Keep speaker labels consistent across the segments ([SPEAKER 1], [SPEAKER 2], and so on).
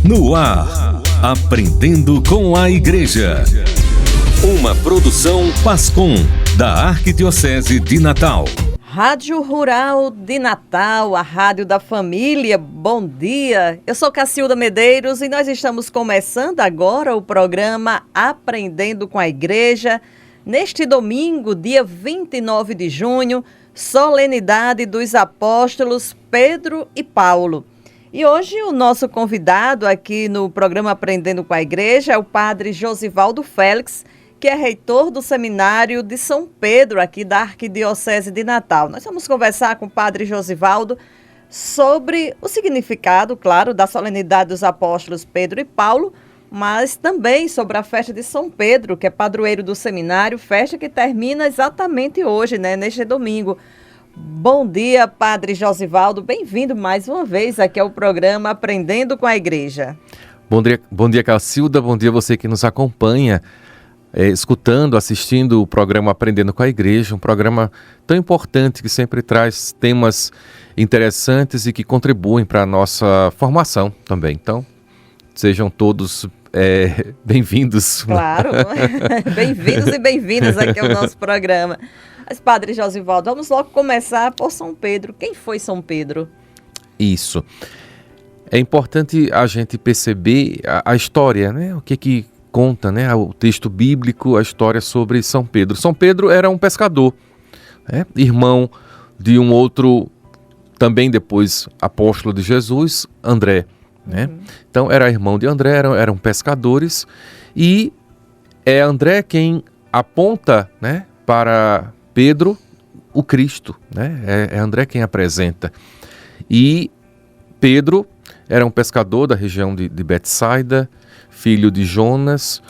[SPEAKER 1] No ar, Aprendendo com a Igreja. Uma produção Pascom, da Arquidiocese de Natal.
[SPEAKER 2] Rádio Rural de Natal, a rádio da família. Bom dia, eu sou Cacilda Medeiros e nós estamos começando agora o programa Aprendendo com a Igreja. Neste domingo, dia 29 de junho, solenidade dos apóstolos Pedro e Paulo. E hoje o nosso convidado aqui no programa Aprendendo com a Igreja é o padre Josivaldo Félix, que é reitor do Seminário de São Pedro, aqui da Arquidiocese de Natal. Nós vamos conversar com o padre Josivaldo sobre o significado, claro, da solenidade dos apóstolos Pedro e Paulo, mas também sobre a festa de São Pedro, que é padroeiro do seminário, festa que termina exatamente hoje, neste domingo. Bom dia, padre Josivaldo, bem-vindo mais uma vez aqui ao programa Aprendendo com a Igreja.
[SPEAKER 3] Bom dia, Cacilda, bom dia a você que nos acompanha, escutando, assistindo o programa Aprendendo com a Igreja, um programa tão importante que sempre traz temas interessantes e que contribuem para a nossa formação também. Então, sejam todos bem-vindos.
[SPEAKER 2] Claro, bem-vindos e bem-vindas aqui ao nosso programa. Mas, padre Josivaldo, vamos logo começar por São Pedro. Quem foi São Pedro?
[SPEAKER 3] Isso. É importante a gente perceber a história, né? O que conta, né? O texto bíblico, a história sobre São Pedro. São Pedro era um pescador, né? Irmão de um outro, também depois apóstolo de Jesus, André. Né? Então era irmão de André, eram pescadores, e é André quem aponta, né, para Pedro o Cristo, né? É André quem apresenta. E Pedro era um pescador da região de Betsaida, filho de Jonas,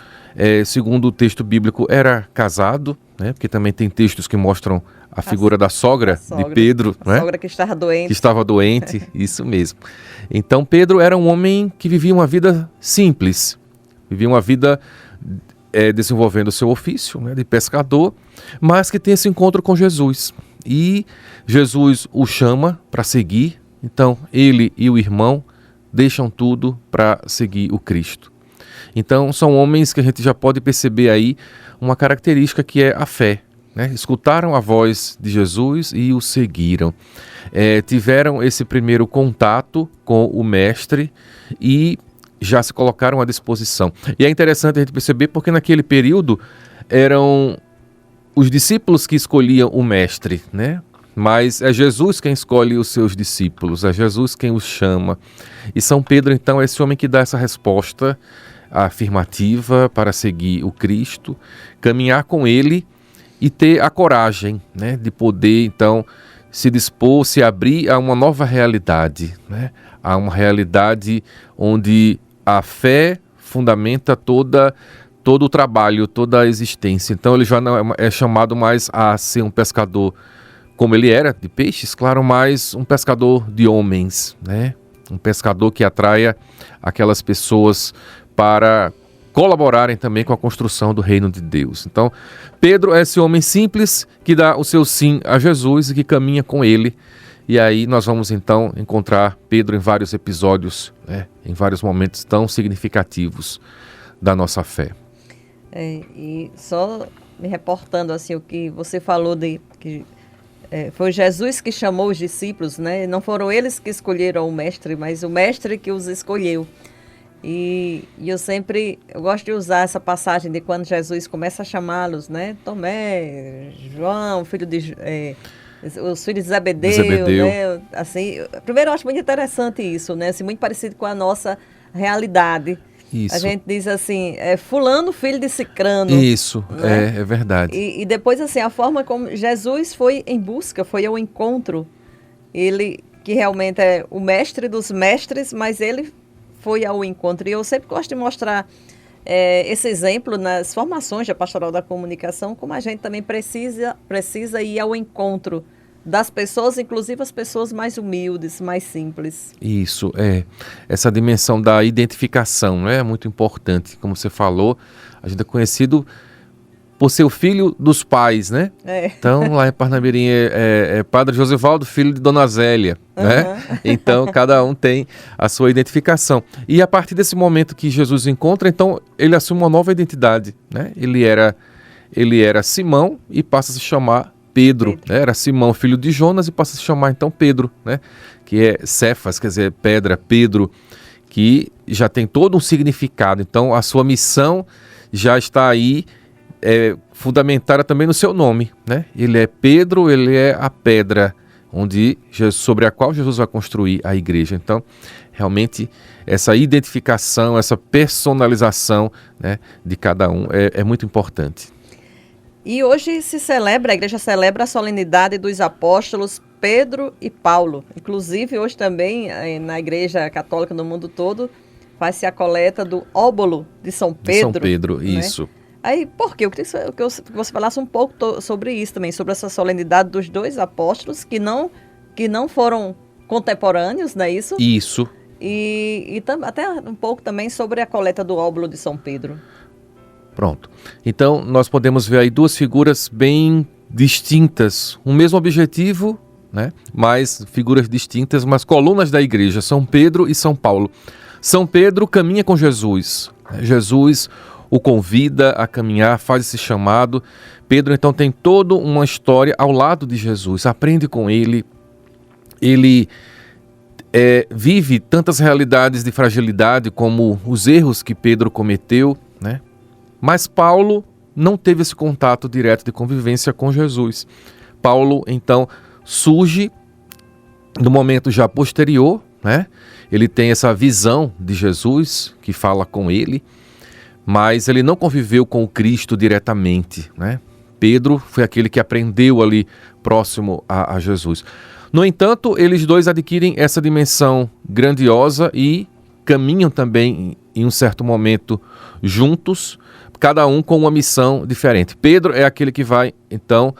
[SPEAKER 3] segundo o texto bíblico era casado, né? Porque também tem textos que mostram a figura da sogra de Pedro,
[SPEAKER 2] a
[SPEAKER 3] né?
[SPEAKER 2] Sogra que estava doente.
[SPEAKER 3] Que estava doente, isso mesmo. Então Pedro era um homem que vivia uma vida simples, vivia uma vida desenvolvendo o seu ofício, né, de pescador, mas que tem esse encontro com Jesus. E Jesus o chama para seguir, então ele e o irmão deixam tudo para seguir o Cristo. Então são homens que a gente já pode perceber aí uma característica que é a fé. Né? Escutaram a voz de Jesus e o seguiram. Tiveram esse primeiro contato com o Mestre e já se colocaram à disposição. E é interessante a gente perceber porque naquele período eram os discípulos que escolhiam o Mestre, né? Mas é Jesus quem escolhe os seus discípulos, é Jesus quem os chama. E São Pedro, então, é esse homem que dá essa resposta afirmativa para seguir o Cristo, caminhar com ele e ter a coragem, né, de poder, então, se dispor, se abrir a uma nova realidade, né? A uma realidade onde a fé fundamenta todo o trabalho, toda a existência. Então ele já não é chamado mais a ser um pescador como ele era, de peixes, claro, mas um pescador de homens, né? Um pescador que atraia aquelas pessoas para colaborarem também com a construção do reino de Deus. Então, Pedro é esse homem simples que dá o seu sim a Jesus e que caminha com ele. E aí nós vamos então encontrar Pedro em vários episódios, né, em vários momentos tão significativos da nossa fé.
[SPEAKER 2] E só me reportando assim o que você falou de que foi Jesus que chamou os discípulos, né? Não foram eles que escolheram o mestre, mas o mestre que os escolheu. E eu gosto de usar essa passagem de quando Jesus começa a chamá-los, né? Tomé, João, filho de os filhos de Zebedeu, né? Assim, primeiro eu acho muito interessante isso, né? Assim, muito parecido com a nossa realidade.
[SPEAKER 3] Isso.
[SPEAKER 2] A gente diz assim, fulano filho de cicrano.
[SPEAKER 3] Isso,
[SPEAKER 2] né?
[SPEAKER 3] é verdade.
[SPEAKER 2] E depois assim, a forma como Jesus foi em busca, foi ao encontro. Ele que realmente é o mestre dos mestres, mas ele foi ao encontro. E eu sempre gosto de mostrar esse exemplo nas formações da Pastoral da Comunicação, como a gente também precisa ir ao encontro das pessoas, inclusive as pessoas mais humildes, mais simples.
[SPEAKER 3] Isso, essa dimensão da identificação, né, é muito importante. Como você falou, a gente é conhecido por ser o filho dos pais, né? Então, lá em Parnamirim é Padre Josivaldo, filho de Dona Zélia, né? Então, cada um tem a sua identificação. E a partir desse momento que Jesus encontra, então, ele assume uma nova identidade, né? Ele era Simão e passa a se chamar Pedro. Né? Era Simão, filho de Jonas, e passa a se chamar, então, Pedro, né? Que é Cefas, quer dizer, pedra, Pedro, que já tem todo um significado. Então, a sua missão já está aí fundamentada também no seu nome, né? Ele é Pedro, ele é a pedra sobre a qual Jesus vai construir a igreja. Então, realmente, essa identificação, essa personalização, né, de cada um é muito importante.
[SPEAKER 2] E hoje a igreja celebra a solenidade dos apóstolos Pedro e Paulo. Inclusive, hoje também, na igreja católica no mundo todo, faz-se a coleta do óbolo de São Pedro.
[SPEAKER 3] De São Pedro, né? Isso.
[SPEAKER 2] Aí, por quê? Eu queria que você falasse um pouco sobre isso também, sobre essa solenidade dos dois apóstolos que não foram contemporâneos, não é isso?
[SPEAKER 3] Isso.
[SPEAKER 2] E até um pouco também sobre a coleta do óbolo de São Pedro.
[SPEAKER 3] Pronto. Então, nós podemos ver aí duas figuras bem distintas, um mesmo objetivo, né? Mas figuras distintas, mas colunas da igreja, São Pedro e São Paulo. São Pedro caminha com Jesus. Jesus o convida a caminhar, faz esse chamado. Pedro, então, tem toda uma história ao lado de Jesus, aprende com ele. Ele vive tantas realidades de fragilidade como os erros que Pedro cometeu, né? Mas Paulo não teve esse contato direto de convivência com Jesus. Paulo, então, surge no momento já posterior, né? Ele tem essa visão de Jesus, que fala com ele, mas ele não conviveu com o Cristo diretamente, né? Pedro foi aquele que aprendeu ali próximo a Jesus. No entanto, eles dois adquirem essa dimensão grandiosa e caminham também em um certo momento juntos, cada um com uma missão diferente. Pedro é aquele que vai, então,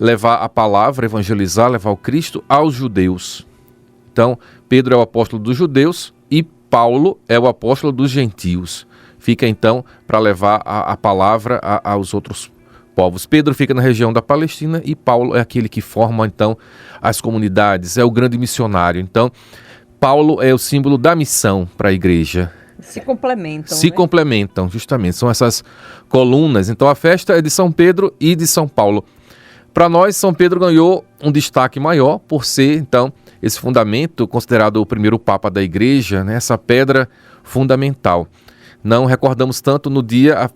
[SPEAKER 3] levar a palavra, evangelizar, levar o Cristo aos judeus. Então, Pedro é o apóstolo dos judeus e Paulo é o apóstolo dos gentios. Fica, então, para levar a palavra aos outros povos. Pedro fica na região da Palestina e Paulo é aquele que forma, então, as comunidades, é o grande missionário. Então, Paulo é o símbolo da missão para a igreja.
[SPEAKER 2] Se complementam.
[SPEAKER 3] Se complementam, justamente. São essas colunas. Então, a festa é de São Pedro e de São Paulo. Para nós, São Pedro ganhou um destaque maior por ser, então, esse fundamento, considerado o primeiro papa da igreja, né, essa pedra fundamental. Não recordamos tanto no dia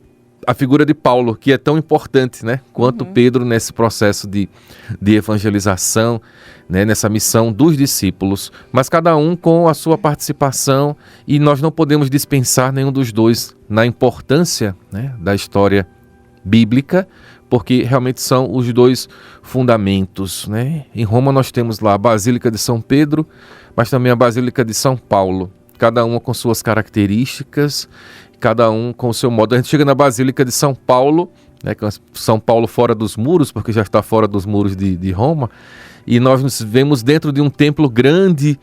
[SPEAKER 3] a figura de Paulo, que é tão importante, né, quanto Pedro nesse processo de evangelização, né, nessa missão dos discípulos, mas cada um com a sua participação, e nós não podemos dispensar nenhum dos dois na importância, né, da história bíblica, porque realmente são os dois fundamentos, né? Em Roma nós temos lá a Basílica de São Pedro, mas também a Basílica de São Paulo, cada uma com suas características, cada um com o seu modo. A gente chega na Basílica de São Paulo, né, São Paulo fora dos muros, porque já está fora dos muros de Roma, e nós nos vemos dentro de um templo grande,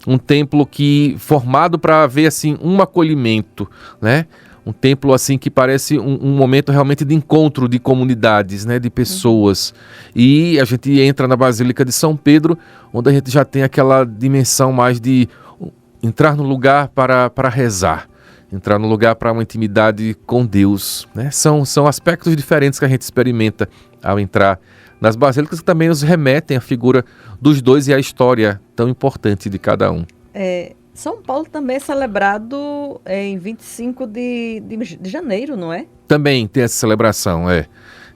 [SPEAKER 3] um templo formado para haver assim, um acolhimento, né? Um templo assim que parece um momento realmente de encontro de comunidades, né, de pessoas. E a gente entra na Basílica de São Pedro, onde a gente já tem aquela dimensão mais de entrar no lugar para rezar, entrar no lugar para uma intimidade com Deus, né? São aspectos diferentes que a gente experimenta ao entrar nas basílicas, que também nos remetem à figura dos dois e à história tão importante de cada um.
[SPEAKER 2] São Paulo também é celebrado em 25 de janeiro, não é?
[SPEAKER 3] Também tem essa celebração,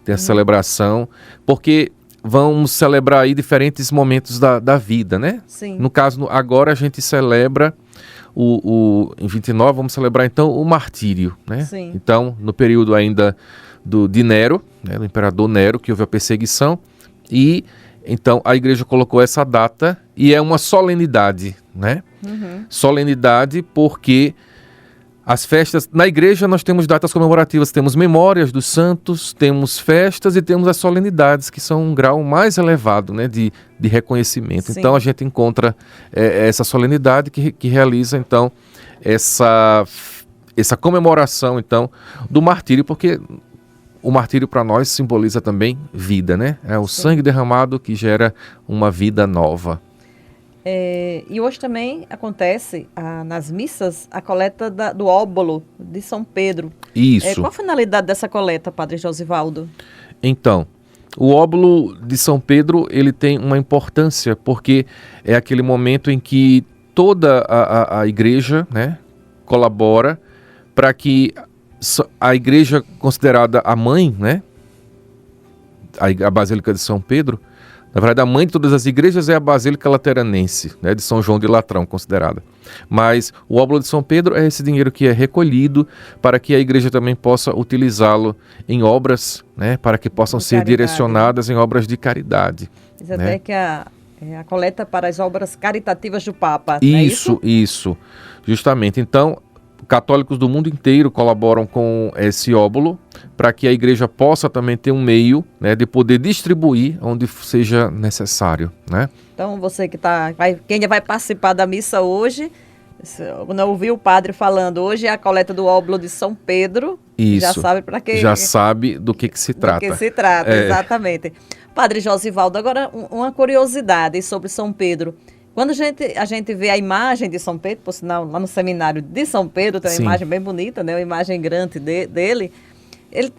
[SPEAKER 3] Tem essa celebração, porque vamos celebrar aí diferentes momentos da vida, né?
[SPEAKER 2] Sim.
[SPEAKER 3] No caso, agora a gente celebra em 29, vamos celebrar então o martírio, né?
[SPEAKER 2] Sim.
[SPEAKER 3] Então, no período ainda de Nero, né, do imperador Nero, que houve a perseguição, e então a igreja colocou essa data e é uma solenidade, né? Solenidade porque as festas, na igreja nós temos datas comemorativas, temos memórias dos santos, temos festas e temos as solenidades, que são um grau mais elevado, né, de reconhecimento. Sim. Então a gente encontra essa solenidade que realiza então essa comemoração então do martírio, porque o martírio para nós simboliza também vida, né? É o sangue derramado que gera uma vida nova.
[SPEAKER 2] E hoje também acontece nas missas a coleta do óbolo de São Pedro.
[SPEAKER 3] Isso.
[SPEAKER 2] Qual a finalidade dessa coleta, Padre Josivaldo?
[SPEAKER 3] Então, o óbolo de São Pedro, ele tem uma importância porque é aquele momento em que toda a igreja, né, colabora para que a igreja considerada a mãe, né, a Basílica de São Pedro, na verdade a mãe de todas as igrejas é a Basílica Lateranense, né, de São João de Latrão, considerada. Mas o óbolo de São Pedro é esse dinheiro que é recolhido para que a igreja também possa utilizá-lo em obras, né, para que possam ser direcionadas em obras de caridade.
[SPEAKER 2] Diz até que a coleta para as obras caritativas do Papa,
[SPEAKER 3] Isso, justamente. Então, católicos do mundo inteiro colaboram com esse óbolo para que a igreja possa também ter um meio, né, de poder distribuir onde seja necessário, né?
[SPEAKER 2] Então, você quem vai participar da missa hoje, não ouviu o padre falando, hoje é a coleta do óbolo de São Pedro.
[SPEAKER 3] Isso.
[SPEAKER 2] Já sabe para que...
[SPEAKER 3] Já sabe do que se trata.
[SPEAKER 2] Do que se trata, exatamente. Padre Josivaldo, agora uma curiosidade sobre São Pedro. Quando a gente vê a imagem de São Pedro, por sinal, lá no seminário de São Pedro, tem uma imagem bem bonita, né? Uma imagem grande dele. Ele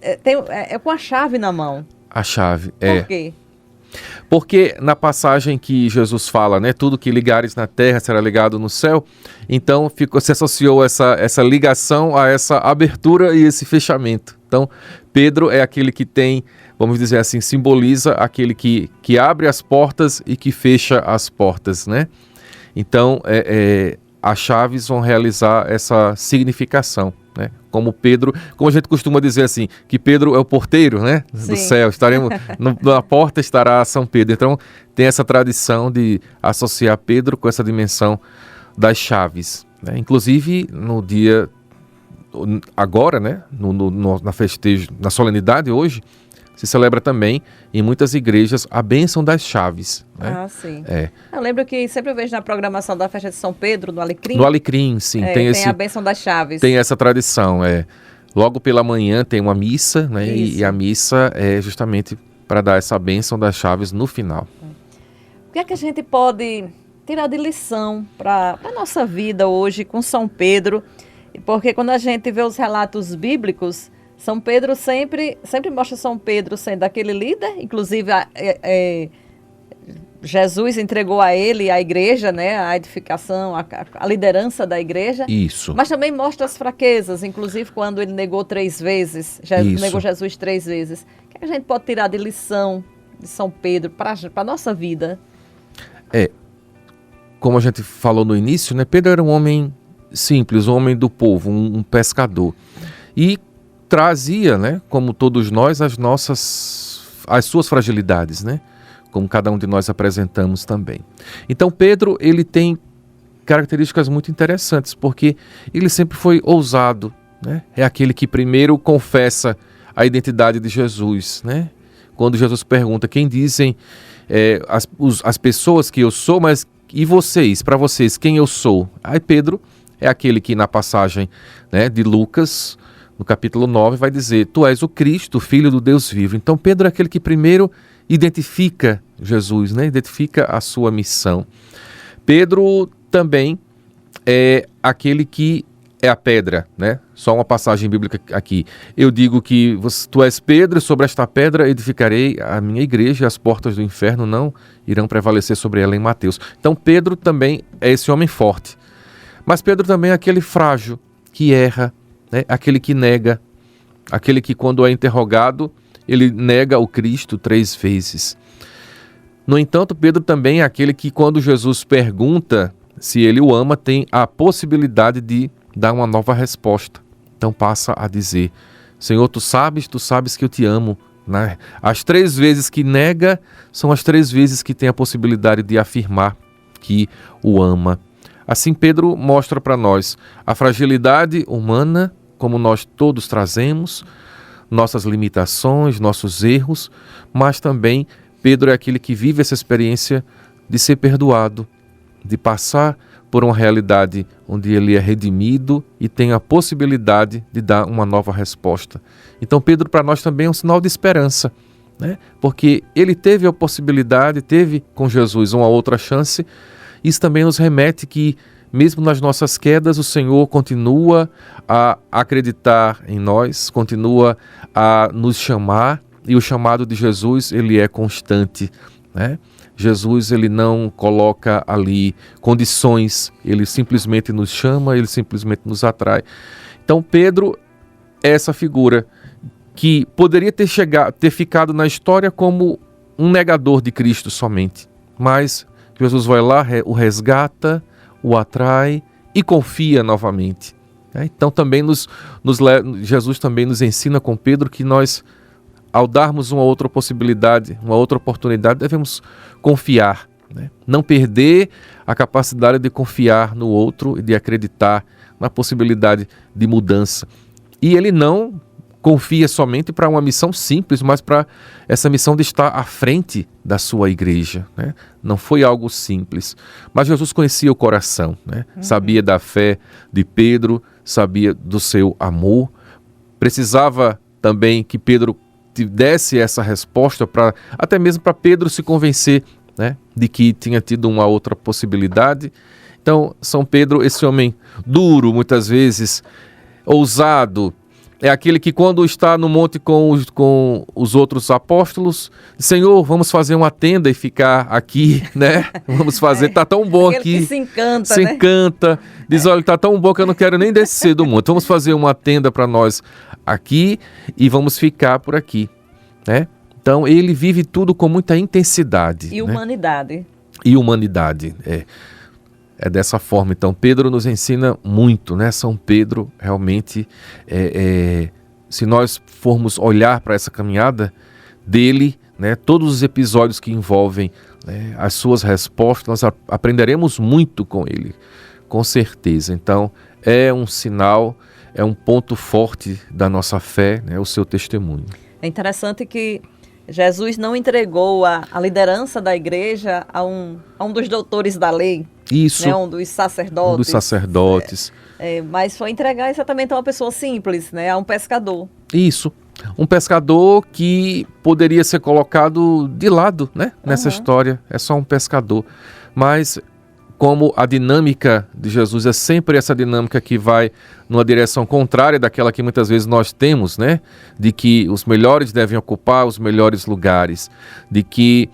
[SPEAKER 2] é com a chave na mão.
[SPEAKER 3] A chave,
[SPEAKER 2] Por quê?
[SPEAKER 3] Porque na passagem que Jesus fala, né, tudo que ligares na terra será ligado no céu, então se associou essa ligação a essa abertura e esse fechamento. Então, Pedro é aquele que tem, vamos dizer assim, simboliza aquele que abre as portas e que fecha as portas, né? Então, as chaves vão realizar essa significação, né? Como a gente costuma dizer assim, que Pedro é o porteiro, né, do céu, na porta estará São Pedro. Então, tem essa tradição de associar Pedro com essa dimensão das chaves, né? Inclusive, no dia, agora, né, na festejo, na solenidade hoje, se celebra também, em muitas igrejas, a bênção das chaves, né?
[SPEAKER 2] Ah, sim. Eu lembro que sempre eu vejo na programação da festa de São Pedro, no Alecrim.
[SPEAKER 3] No Alecrim, sim. Tem
[SPEAKER 2] a bênção das chaves.
[SPEAKER 3] Tem essa tradição, Logo pela manhã tem uma missa, né? E a missa é justamente para dar essa bênção das chaves no final.
[SPEAKER 2] O que é que a gente pode tirar de lição para a nossa vida hoje com São Pedro? Porque quando a gente vê os relatos bíblicos, São Pedro sempre mostra São Pedro sendo aquele líder, inclusive Jesus entregou a ele a igreja, né, a edificação, a liderança da igreja.
[SPEAKER 3] Isso.
[SPEAKER 2] Mas também mostra as fraquezas, inclusive quando ele negou 3 vezes, negou Jesus 3 vezes. O que a gente pode tirar de lição de São Pedro para a nossa vida?
[SPEAKER 3] Como a gente falou no início, né, Pedro era um homem simples, um homem do povo, um pescador. E trazia, né, como todos nós, as suas fragilidades, né? Como cada um de nós apresentamos também. Então Pedro, ele tem características muito interessantes, porque ele sempre foi ousado, né? É aquele que primeiro confessa a identidade de Jesus, né? Quando Jesus pergunta, quem dizem as pessoas que eu sou, mas e vocês, para vocês, quem eu sou? Aí Pedro é aquele que na passagem, né, de Lucas, no capítulo 9, vai dizer, tu és o Cristo, filho do Deus vivo. Então Pedro é aquele que primeiro identifica Jesus, né? Identifica a sua missão. Pedro também é aquele que é a pedra, né? Só uma passagem bíblica aqui. Eu digo que tu és Pedro, e sobre esta pedra edificarei a minha igreja, e as portas do inferno não irão prevalecer sobre ela, em Mateus. Então Pedro também é esse homem forte. Mas Pedro também é aquele frágil, que erra, né? Aquele que nega, aquele que quando é interrogado, ele nega o Cristo 3 vezes. No entanto, Pedro também é aquele que, quando Jesus pergunta se ele o ama, tem a possibilidade de dar uma nova resposta. Então passa a dizer, Senhor, tu sabes que eu te amo. Né? As 3 vezes que nega são as 3 vezes que tem a possibilidade de afirmar que o ama. Assim, Pedro mostra para nós a fragilidade humana, como nós todos trazemos, nossas limitações, nossos erros, mas também Pedro é aquele que vive essa experiência de ser perdoado, de passar por uma realidade onde ele é redimido e tem a possibilidade de dar uma nova resposta. Então Pedro para nós também é um sinal de esperança, né? Porque ele teve a possibilidade, teve com Jesus uma outra chance. Isso também nos remete que mesmo nas nossas quedas, o Senhor continua a acreditar em nós, continua a nos chamar, e o chamado de Jesus, ele é constante, né? Jesus, ele não coloca ali condições, ele simplesmente nos chama, ele simplesmente nos atrai. Então Pedro é essa figura que poderia ter ficado na história como um negador de Cristo somente, mas Jesus vai lá, o resgata, o atrai e confia novamente. Então também Jesus também nos ensina com Pedro que nós, ao darmos uma outra possibilidade, uma outra oportunidade, devemos confiar, né? Não perder a capacidade de confiar no outro e de acreditar na possibilidade de mudança. E ele não confia somente para uma missão simples, mas para essa missão de estar à frente da sua igreja, né? Não foi algo simples, mas Jesus conhecia o coração, né? Sabia da fé de Pedro, sabia do seu amor, precisava também que Pedro desse essa resposta, até mesmo para Pedro se convencer, né, de que tinha tido uma outra possibilidade. Então São Pedro, esse homem duro, muitas vezes ousado, é aquele que quando está no monte com os outros apóstolos, Senhor, vamos fazer uma tenda e ficar aqui, né? Vamos fazer, tá tão bom aqui.
[SPEAKER 2] Que se encanta,
[SPEAKER 3] se
[SPEAKER 2] né?
[SPEAKER 3] encanta, diz, olha, tá tão bom que eu não quero nem descer do monte. Vamos fazer uma tenda para nós aqui e vamos ficar por aqui, né? Então ele vive tudo com muita intensidade.
[SPEAKER 2] E humanidade.
[SPEAKER 3] E humanidade, É dessa forma. Então Pedro nos ensina muito, né? São Pedro realmente, se nós formos olhar para essa caminhada dele, né, todos os episódios que envolvem, né, as suas respostas, nós aprenderemos muito com ele, com certeza. Então é um sinal, é um ponto forte da nossa fé, né, o seu testemunho.
[SPEAKER 2] É interessante que Jesus não entregou a liderança da igreja a um dos doutores da lei.
[SPEAKER 3] Isso.
[SPEAKER 2] Né, um dos sacerdotes.
[SPEAKER 3] Um dos sacerdotes.
[SPEAKER 2] Mas foi entregar exatamente a uma pessoa simples, né, a um pescador.
[SPEAKER 3] Isso. Um pescador que poderia ser colocado de lado, né, nessa história. É só um pescador. Mas como a dinâmica de Jesus é sempre essa dinâmica que vai numa direção contrária daquela que muitas vezes nós temos, né? De que os melhores devem ocupar os melhores lugares, de que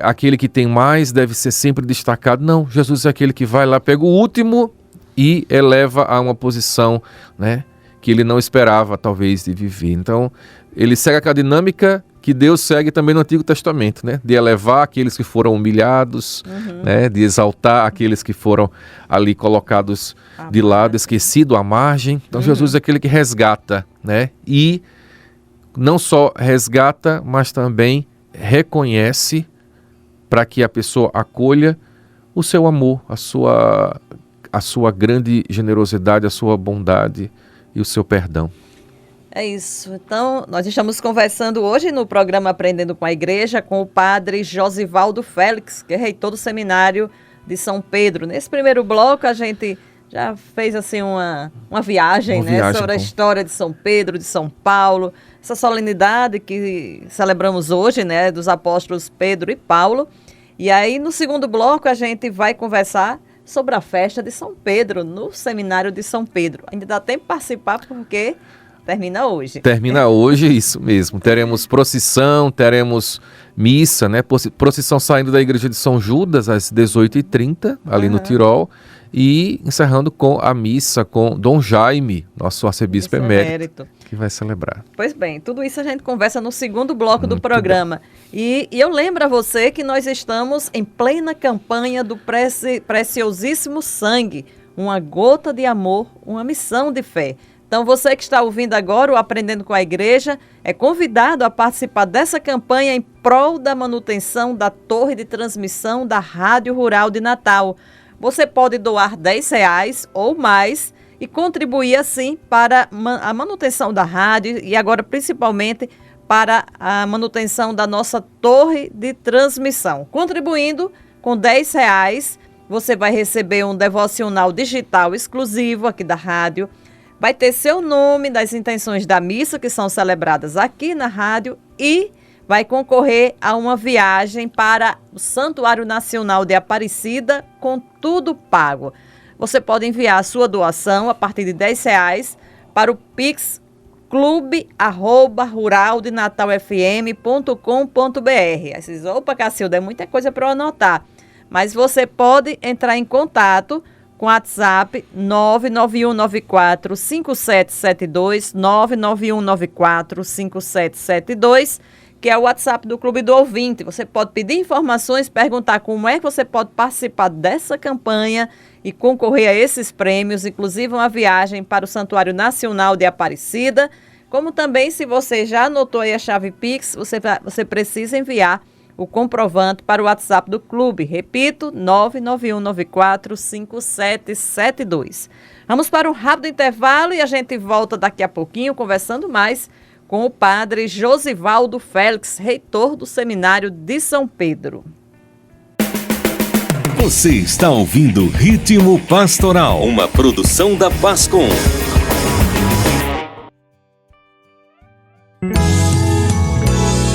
[SPEAKER 3] aquele que tem mais deve ser sempre destacado. Não, Jesus é aquele que vai lá, pega o último e eleva a uma posição, né, que ele não esperava talvez de viver. Então ele segue a dinâmica que Deus segue também no Antigo Testamento, né? De elevar aqueles que foram humilhados, né? De exaltar aqueles que foram ali colocados de lado, esquecido à margem. Então Jesus é aquele que resgata, né? E não só resgata, mas também reconhece para que a pessoa acolha o seu amor, a sua grande generosidade, a sua bondade e o seu perdão.
[SPEAKER 2] É isso. Então, nós estamos conversando hoje no programa Aprendendo com a Igreja com o padre Josivaldo Félix, que é reitor do Seminário de São Pedro. Nesse primeiro bloco, a gente já fez assim uma viagem, né, sobre a história de São Pedro, de São Paulo, essa solenidade que celebramos hoje, né, dos apóstolos Pedro e Paulo. E aí, no segundo bloco, a gente vai conversar sobre a festa de São Pedro, no Seminário de São Pedro. Ainda dá tempo de participar, porque termina hoje. Termina
[SPEAKER 3] hoje, isso mesmo. Teremos procissão, teremos missa, né? Procissão saindo da igreja de São Judas às 18h30, ali no Tirol, e encerrando com a missa com Dom Jaime, nosso arcebispo emérito, que vai celebrar.
[SPEAKER 2] Pois bem, tudo isso a gente conversa no segundo bloco do programa. E eu lembro a você que nós estamos em plena campanha do Preciosíssimo Sangue, uma gota de amor, uma missão de fé. Então, você que está ouvindo agora o Aprendendo com a Igreja é convidado a participar dessa campanha em prol da manutenção da torre de transmissão da Rádio Rural de Natal. Você pode doar R$10 ou mais e contribuir assim para a manutenção da rádio e agora principalmente para a manutenção da nossa torre de transmissão. Contribuindo com R$10, Você vai receber um devocional digital exclusivo aqui da rádio. Vai ter seu nome das intenções da missa que são celebradas aqui na rádio e vai concorrer a uma viagem para o Santuário Nacional de Aparecida com tudo pago. Você pode enviar a sua doação a partir de R$10 para o Pix clube@ruraldenatalfm.com.br. Opa, Cacilda, é muita coisa para eu anotar. Mas você pode entrar em contato com o WhatsApp 991945772, 991945772, que é o WhatsApp do Clube do Ouvinte. Você pode pedir informações, perguntar como é que você pode participar dessa campanha e concorrer a esses prêmios, inclusive uma viagem para o Santuário Nacional de Aparecida. Como também, se você já anotou aí a chave Pix, você precisa enviar o comprovante para o WhatsApp do clube. Repito, 991945772. Vamos para um rápido intervalo e a gente volta daqui a pouquinho conversando mais com o padre Josivaldo Félix, reitor do Seminário de São Pedro.
[SPEAKER 1] Você está ouvindo Ritmo Pastoral, uma produção da Pascom.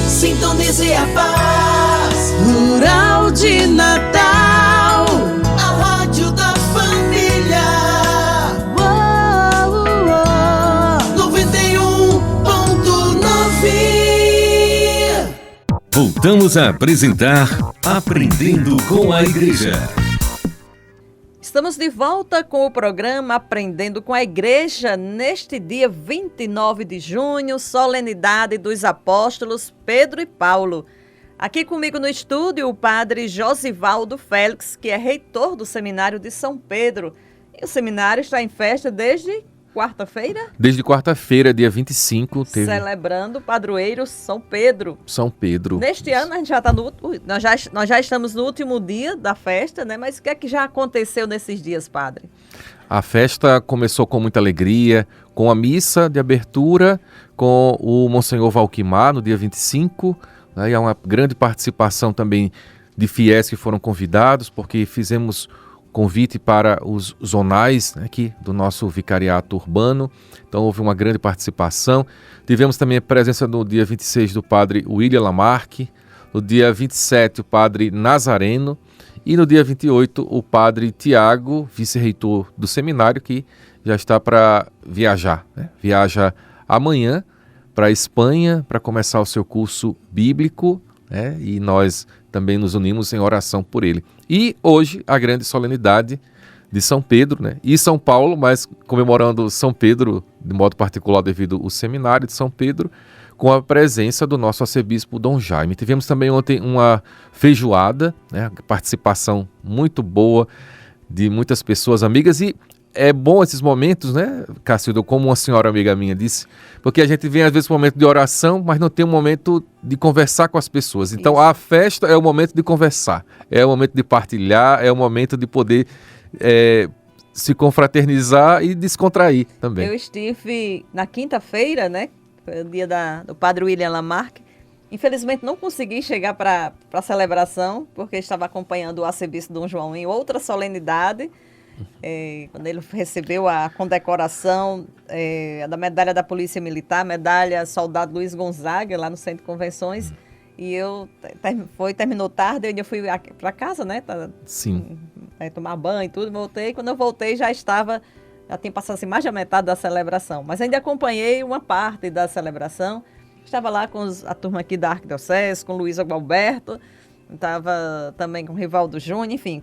[SPEAKER 4] Sintonize a paz rural de Natal, a rádio da família. 91.9.
[SPEAKER 1] Voltamos a apresentar Aprendendo com a Igreja.
[SPEAKER 2] Estamos de volta com o programa Aprendendo com a Igreja, neste dia 29 de junho, solenidade dos apóstolos Pedro e Paulo. Aqui comigo no estúdio o padre Josivaldo Félix, que é reitor do Seminário de São Pedro. E o seminário está em festa desde quarta-feira?
[SPEAKER 3] Desde quarta-feira, dia 25, teve...
[SPEAKER 2] Celebrando o padroeiro São Pedro.
[SPEAKER 3] São Pedro.
[SPEAKER 2] Neste ano a gente já está nós já estamos no último dia da festa, né? Mas o que é que já aconteceu nesses dias, padre?
[SPEAKER 3] A festa começou com muita alegria, com a missa de abertura, com o Monsenhor Valquimar no dia 25, né? E há uma grande participação também de fiéis que foram convidados, porque fizemos convite para os zonais, né, aqui do nosso vicariato urbano, então houve uma grande participação. Tivemos também a presença no dia 26 do padre William Lamarck, no dia 27 o padre Nazareno e no dia 28 o padre Tiago, vice-reitor do seminário, que já está para viajar, né? Viaja amanhã para a Espanha para começar o seu curso bíblico, né? E nós também nos unimos em oração por ele. E hoje a grande solenidade de São Pedro, né? E São Paulo, mas comemorando São Pedro de modo particular devido ao seminário de São Pedro, com a presença do nosso arcebispo Dom Jaime. Tivemos também ontem uma feijoada, né? Participação muito boa de muitas pessoas amigas, e é bom esses momentos, né, Cacildo, como uma senhora amiga minha disse, porque a gente vem às vezes para um momento de oração, mas não tem um momento de conversar com as pessoas. Então
[SPEAKER 2] Isso.
[SPEAKER 3] A festa é o momento de conversar, é o momento de partilhar, é o momento de poder se confraternizar e descontrair também.
[SPEAKER 2] Eu estive na quinta-feira, né? Foi o dia do padre William Lamarck. Infelizmente não consegui chegar para a celebração, porque estava acompanhando o arcebispo Dom João em outra solenidade. Quando ele recebeu a condecoração da medalha da Polícia Militar, medalha Soldado Luiz Gonzaga, lá no Centro de Convenções, e terminou tarde, eu ainda fui para casa, né?
[SPEAKER 3] Sim.
[SPEAKER 2] Tomar banho e tudo, voltei. Quando eu voltei já tinha passado assim, mais da metade da celebração, mas ainda acompanhei uma parte da celebração. Estava lá com a turma aqui da Arquidiocese, com Luiz Alberto, estava também com o Rivaldo Júnior, enfim,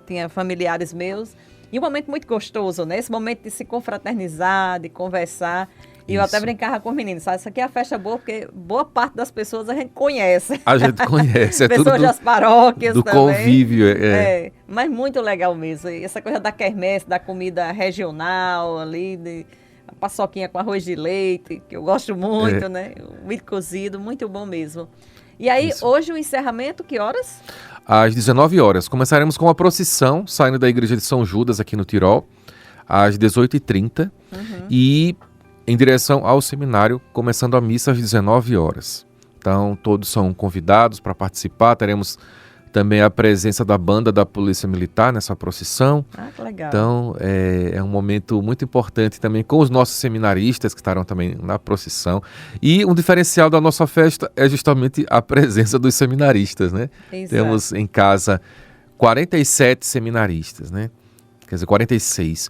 [SPEAKER 2] tinha familiares meus. E um momento muito gostoso, né? Esse momento de se confraternizar, de conversar. E eu até brincava com os meninos, sabe? Isso aqui é a festa boa, porque boa parte das pessoas a gente conhece.
[SPEAKER 3] A gente conhece, é
[SPEAKER 2] pessoas
[SPEAKER 3] tudo
[SPEAKER 2] das paróquias
[SPEAKER 3] do
[SPEAKER 2] também.
[SPEAKER 3] Convívio.
[SPEAKER 2] Mas muito legal mesmo. E essa coisa da quermesse, da comida regional ali, a paçoquinha com arroz de leite, que eu gosto muito, né? O milho cozido, muito bom mesmo. E aí, hoje o encerramento, que horas?
[SPEAKER 3] Às 19 horas. Começaremos com a procissão, saindo da igreja de São Judas, aqui no Tirol, às 18h30. E em direção ao seminário, começando a missa às 19 horas. Então, todos são convidados para participar. Teremos também a presença da banda da Polícia Militar nessa procissão.
[SPEAKER 2] Ah, que legal.
[SPEAKER 3] Então, é um momento muito importante também com os nossos seminaristas que estarão também na procissão. E um diferencial da nossa festa é justamente a presença dos seminaristas, né?
[SPEAKER 2] Exato.
[SPEAKER 3] Temos em casa 47 seminaristas, né? Quer dizer, 46.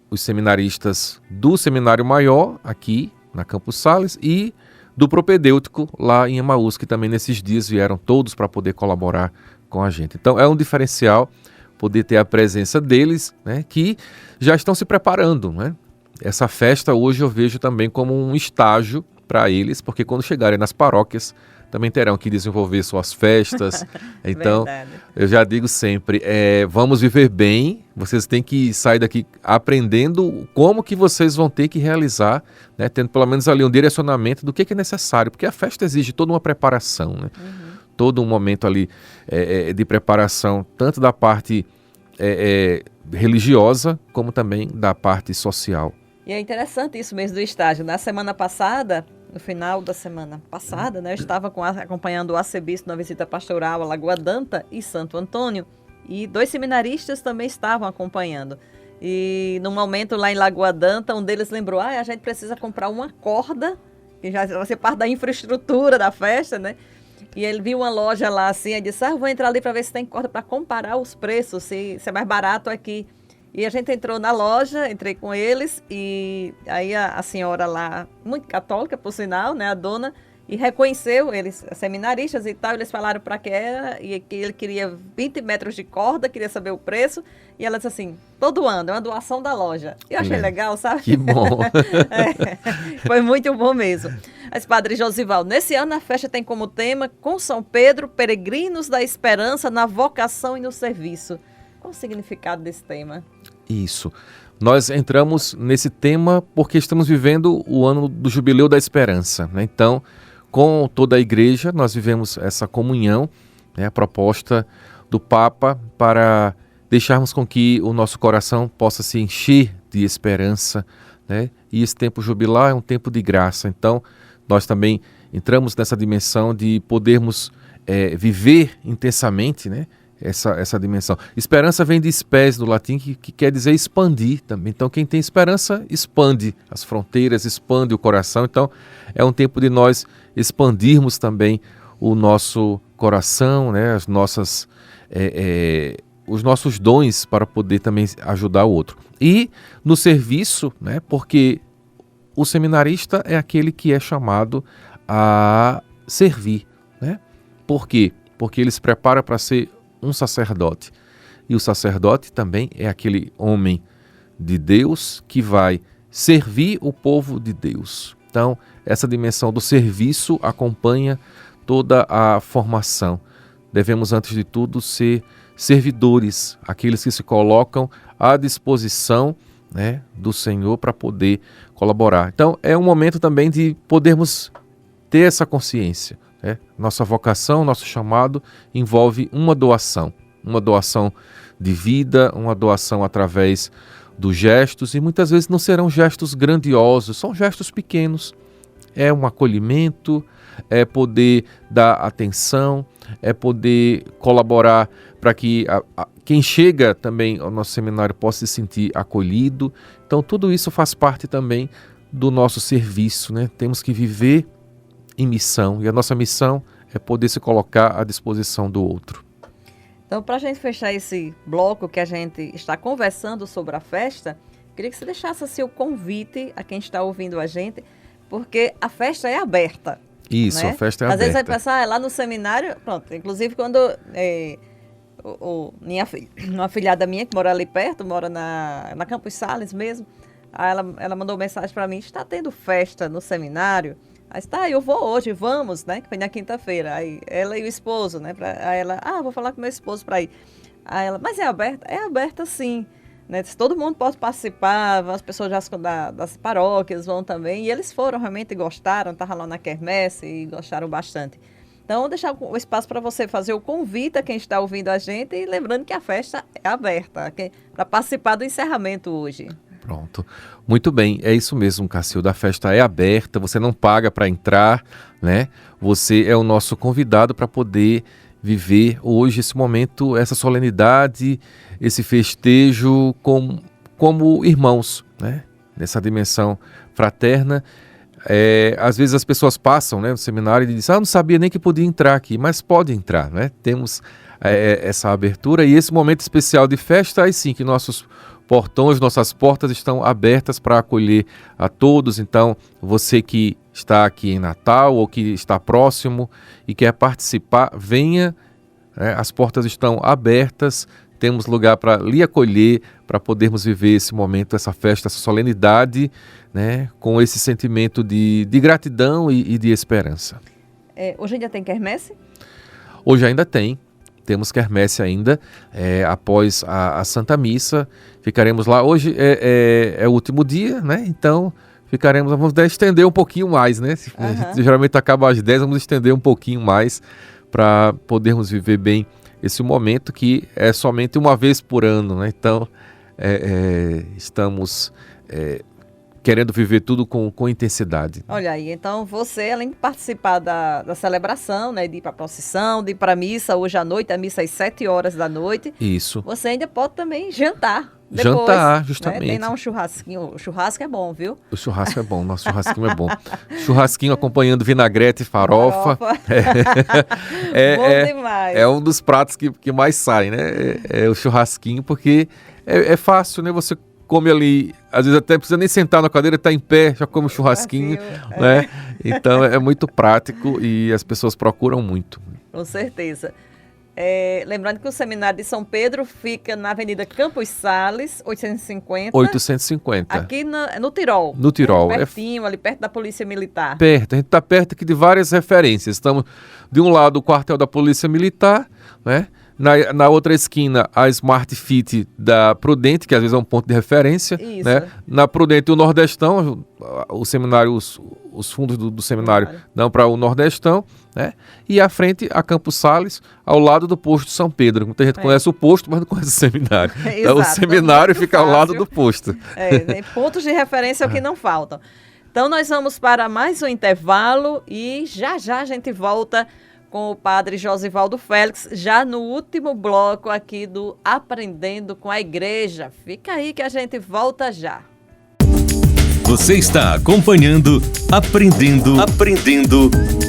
[SPEAKER 3] Os seminaristas do Seminário Maior, aqui na Campos Sales, e do propedêutico lá em Emaús, que também nesses dias vieram todos para poder colaborar com a gente. Então é um diferencial poder ter a presença deles, né, que já estão se preparando, né? Essa festa hoje eu vejo também como um estágio para eles, porque quando chegarem nas paróquias também terão que desenvolver suas festas. Então,
[SPEAKER 2] Verdade.
[SPEAKER 3] eu já digo sempre, vamos viver bem, vocês têm que sair daqui aprendendo como que vocês vão ter que realizar, né, tendo pelo menos ali um direcionamento do que é necessário, porque a festa exige toda uma preparação, né? Todo um momento ali de preparação, tanto da parte religiosa, como também da parte social.
[SPEAKER 2] E é interessante isso mesmo do estágio. Na semana passada, no final da semana passada, né, eu estava acompanhando o arcebispo na visita pastoral a Lagoa Danta e Santo Antônio, e 2 seminaristas também estavam acompanhando. E no momento lá em Lagoa Danta, um deles lembrou, a gente precisa comprar uma corda, que já vai ser parte da infraestrutura da festa, né? E ele viu uma loja lá assim, e disse, eu vou entrar ali para ver se tem corda para comparar os preços, se é mais barato aqui. E a gente entrou na loja, entrei com eles, e aí a senhora lá, muito católica, por sinal, né, a dona, e reconheceu eles, seminaristas e tal, eles falaram para que era, e que ele queria 20 metros de corda, queria saber o preço, e ela disse assim, todo ano, é uma doação da loja. Eu achei legal, sabe?
[SPEAKER 3] Que bom!
[SPEAKER 2] Foi muito bom mesmo. Mas, Padre Josival, nesse ano a festa tem como tema, com São Pedro, peregrinos da esperança na vocação e no serviço. Qual o significado desse tema?
[SPEAKER 3] Isso. Nós entramos nesse tema porque estamos vivendo o ano do Jubileu da Esperança, né? Então, com toda a igreja, nós vivemos essa comunhão, né? A proposta do Papa para deixarmos com que o nosso coração possa se encher de esperança, né? E esse tempo jubilar é um tempo de graça. Então, nós também entramos nessa dimensão de podermos viver intensamente, né? Essa dimensão. Esperança vem de spes, do latim, que quer dizer expandir também. Então, quem tem esperança, expande as fronteiras, expande o coração. Então, é um tempo de nós expandirmos também o nosso coração, né? Os nossos dons para poder também ajudar o outro. E no serviço, né? Porque o seminarista é aquele que é chamado a servir, né? Por quê? Porque ele se prepara para ser um sacerdote. E o sacerdote também é aquele homem de Deus que vai servir o povo de Deus. Então, essa dimensão do serviço acompanha toda a formação. Devemos, antes de tudo, ser servidores, aqueles que se colocam à disposição, né, do Senhor para poder colaborar. Então, é um momento também de podermos ter essa consciência. Nossa vocação, nosso chamado envolve uma doação de vida, uma doação através dos gestos, e muitas vezes não serão gestos grandiosos, são gestos pequenos. É um acolhimento, é poder dar atenção, é poder colaborar para que quem chega também ao nosso seminário possa se sentir acolhido. Então tudo isso faz parte também do nosso serviço, né? Temos que viver em missão, e a nossa missão é poder se colocar à disposição do outro.
[SPEAKER 2] Então, para a gente fechar esse bloco que a gente está conversando sobre a festa, queria que você deixasse assim, o convite a quem está ouvindo a gente, porque a festa é aberta.
[SPEAKER 3] Isso,
[SPEAKER 2] né?
[SPEAKER 3] a festa é
[SPEAKER 2] Às
[SPEAKER 3] aberta.
[SPEAKER 2] vezes vai pensar, lá no seminário, pronto, inclusive quando uma afilhada minha que mora ali perto, mora na Campos Sales mesmo, aí ela mandou mensagem para mim, está tendo festa no seminário? Aí tá, eu vou hoje, vamos, né? Que foi na quinta-feira. Aí ela e o esposo, né? Aí ela, vou falar com meu esposo para ir. Aí ela, mas é aberta? É aberta sim. Né? Todo mundo pode participar, as pessoas já das paróquias vão também. E eles foram, realmente gostaram, estavam lá na quermesse e gostaram bastante. Então, vou deixar o espaço para você fazer o convite a quem está ouvindo a gente. E lembrando que a festa é aberta, para participar do encerramento hoje.
[SPEAKER 3] Pronto. Muito bem, é isso mesmo, Cacilda. A festa é aberta, você não paga para entrar, né? Você é o nosso convidado para poder viver hoje esse momento, essa solenidade, esse festejo como irmãos, né? Nessa dimensão fraterna. Às vezes as pessoas passam, né, no seminário e dizem, não sabia nem que podia entrar aqui, mas pode entrar, né? Temos essa abertura e esse momento especial de festa, aí sim que nossos portões, nossas portas estão abertas para acolher a todos. Então, você que está aqui em Natal ou que está próximo e quer participar, venha, né? As portas estão abertas, temos lugar para lhe acolher, para podermos viver esse momento, essa festa, essa solenidade, né? Com esse sentimento de gratidão e de esperança.
[SPEAKER 2] Hoje ainda tem quermesse?
[SPEAKER 3] Hoje ainda tem. Temos quermesse ainda, após a Santa Missa, ficaremos lá. Hoje é o último dia, né? Então vamos estender um pouquinho mais, né? A gente geralmente acaba às 10, vamos estender um pouquinho mais para podermos viver bem esse momento que é somente uma vez por ano, né? Então estamos querendo viver tudo com intensidade.
[SPEAKER 2] Olha aí, então você, além de participar da celebração, né, de ir para a procissão, de ir para a missa hoje à noite, a missa às 7 horas da noite.
[SPEAKER 3] Isso.
[SPEAKER 2] Você ainda pode também jantar depois.
[SPEAKER 3] Jantar, justamente.
[SPEAKER 2] Né? Tem lá um churrasquinho. O churrasco é bom, viu?
[SPEAKER 3] O churrasco é bom, nosso churrasquinho é bom. Churrasquinho acompanhando vinagrete e farofa.
[SPEAKER 2] Bom demais.
[SPEAKER 3] É um dos pratos que mais sai, né? É o churrasquinho, porque é fácil, né? Você come ali, às vezes até precisa nem sentar na cadeira, está em pé, já come o churrasquinho, né? Então é muito prático e as pessoas procuram muito.
[SPEAKER 2] Com certeza. Lembrando que o Seminário de São Pedro fica na Avenida Campos Sales, 850.
[SPEAKER 3] 850.
[SPEAKER 2] Aqui no Tirol.
[SPEAKER 3] No Tirol.
[SPEAKER 2] Pertinho, ali perto da Polícia Militar.
[SPEAKER 3] Perto, a gente está perto aqui de várias referências. Estamos, de um lado, o quartel da Polícia Militar, né? Na outra esquina, a Smart Fit da Prudente, que às vezes é um ponto de referência.
[SPEAKER 2] Isso.
[SPEAKER 3] Né? Na Prudente, o Nordestão, o seminário, os fundos do seminário dão para o Nordestão. Né? E à frente, a Campos Sales, ao lado do posto de São Pedro. Muita gente conhece o posto, mas não conhece o seminário. Então, o seminário fica ao lado do posto.
[SPEAKER 2] Pontos de referência é o que não faltam. Então, nós vamos para mais um intervalo e já a gente volta com o padre Josivaldo Félix, já no último bloco aqui do Aprendendo com a Igreja. Fica aí que a gente volta já.
[SPEAKER 1] Você está acompanhando Aprendendo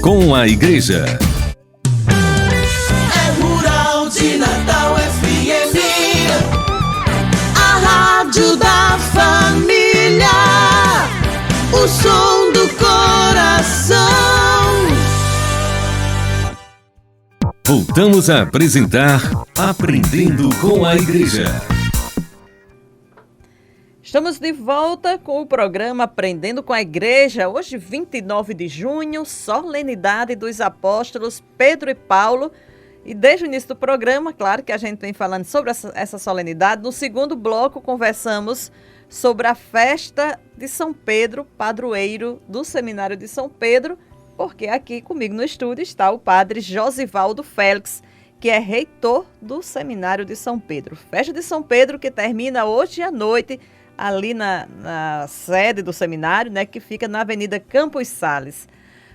[SPEAKER 1] com a Igreja.
[SPEAKER 4] É Rural de Natal FM, a rádio da família, o som do coração.
[SPEAKER 1] Voltamos a apresentar Aprendendo com a Igreja.
[SPEAKER 2] Estamos de volta com o programa Aprendendo com a Igreja. Hoje, 29 de junho, solenidade dos apóstolos Pedro e Paulo. E desde o início do programa, claro que a gente vem falando sobre essa solenidade. No segundo bloco, conversamos sobre a festa de São Pedro, padroeiro do Seminário de São Pedro, porque aqui comigo no estúdio está o padre Josivaldo Félix, que é reitor do Seminário de São Pedro. Festa de São Pedro que termina hoje à noite, ali na sede do seminário, né, que fica na Avenida Campos Sales.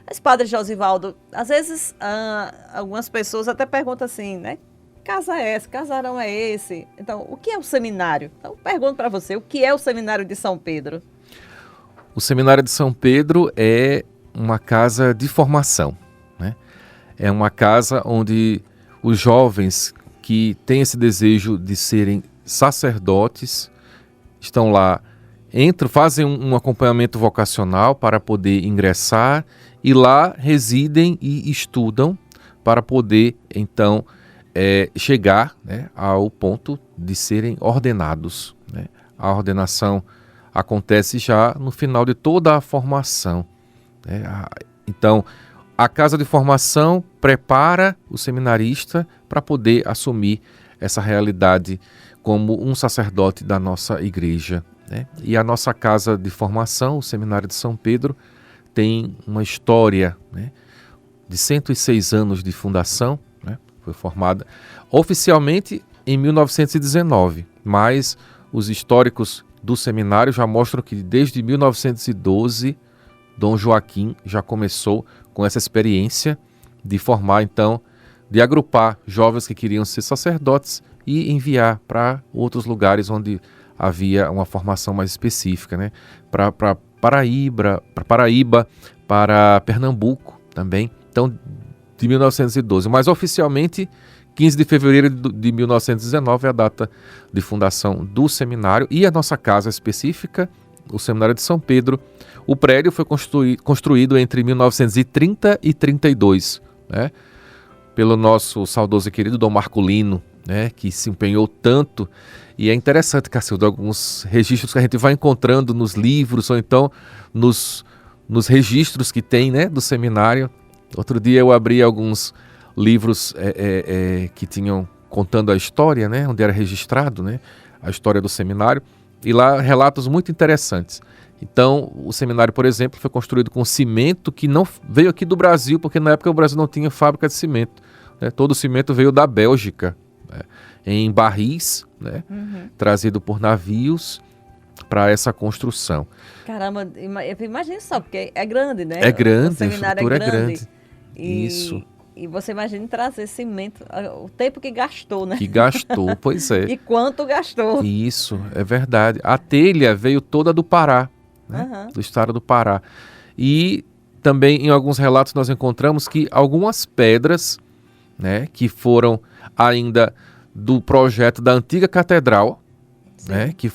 [SPEAKER 2] Mas, padre Josivaldo, às vezes algumas pessoas até perguntam assim, né? Casa é esse? Casarão é esse? Então, o que é o seminário? Então, pergunto para você, o que é o Seminário de São Pedro?
[SPEAKER 3] O Seminário de São Pedro é uma casa de formação, né? É uma casa onde os jovens que têm esse desejo de serem sacerdotes estão lá, fazem um acompanhamento vocacional para poder ingressar e lá residem e estudam para poder, então, chegar, né, ao ponto de serem ordenados, né? A ordenação acontece já no final de toda a formação. Então, a casa de formação prepara o seminarista para poder assumir essa realidade como um sacerdote da nossa igreja, né? E a nossa casa de formação, o Seminário de São Pedro, tem uma história, né, de 106 anos de fundação, né? Foi formada oficialmente em 1919, mas os históricos do seminário já mostram que desde 1912 Dom Joaquim já começou com essa experiência de formar, então, de agrupar jovens que queriam ser sacerdotes e enviar para outros lugares onde havia uma formação mais específica, né? Para Paraíba, para Pernambuco também. Então, de 1912. Mas oficialmente, 15 de fevereiro de 1919 é a data de fundação do seminário e a nossa casa específica, o Seminário de São Pedro. O prédio foi construído entre 1930 e 32, né? Pelo nosso saudoso e querido Dom Marculino, né? Que se empenhou tanto. E é interessante, Cacildo, alguns registros que a gente vai encontrando nos livros ou então nos registros que tem, né, do seminário. Outro dia eu abri alguns livros que tinham contando a história, né, onde era registrado, né, a história do seminário, e lá relatos muito interessantes. Então, o seminário, por exemplo, foi construído com cimento que não veio aqui do Brasil, porque na época o Brasil não tinha fábrica de cimento, né? Todo o cimento veio da Bélgica, né, em barris, né, trazido por navios para essa construção.
[SPEAKER 2] Caramba, imagina só, porque é grande, né?
[SPEAKER 3] É grande,
[SPEAKER 2] o seminário
[SPEAKER 3] a estrutura é grande.
[SPEAKER 2] Isso. E você imagina trazer cimento, o tempo que gastou, né?
[SPEAKER 3] Que gastou, pois é.
[SPEAKER 2] E quanto gastou.
[SPEAKER 3] Isso, é verdade. A telha veio toda do Pará, né? Do estado do Pará. E também em alguns relatos nós encontramos que algumas pedras, né, que foram ainda do projeto da antiga catedral, né, que